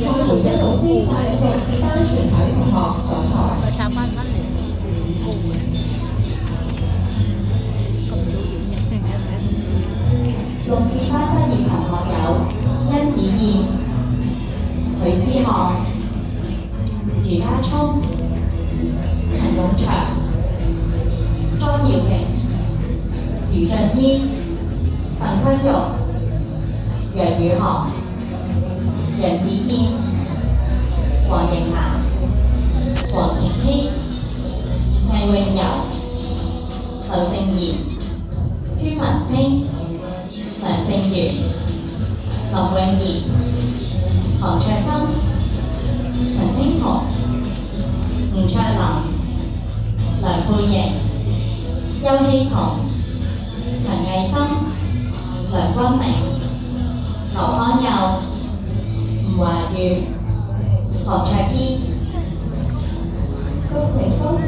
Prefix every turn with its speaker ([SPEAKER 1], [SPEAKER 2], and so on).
[SPEAKER 1] 蔡培恩老師帶領六字班全體同學上台。
[SPEAKER 2] 佢插班新年高嘅，咁早影
[SPEAKER 1] 六字班畢業同學有殷子燕、許思漢、余家聰、陳永祥、莊耀瑩、余俊軒、鄧君玉、楊宇航、楊子燕、黃盈南、黃晴希、魏永柔、劉勝賢、圈文清、梁正源、林詠儀、韓卓森、陳清彤、吳卓林、梁佩瑩、邱希彤、陳藝森、梁君明、劉安佑、吳華月、何卓堅。
[SPEAKER 3] 國情方照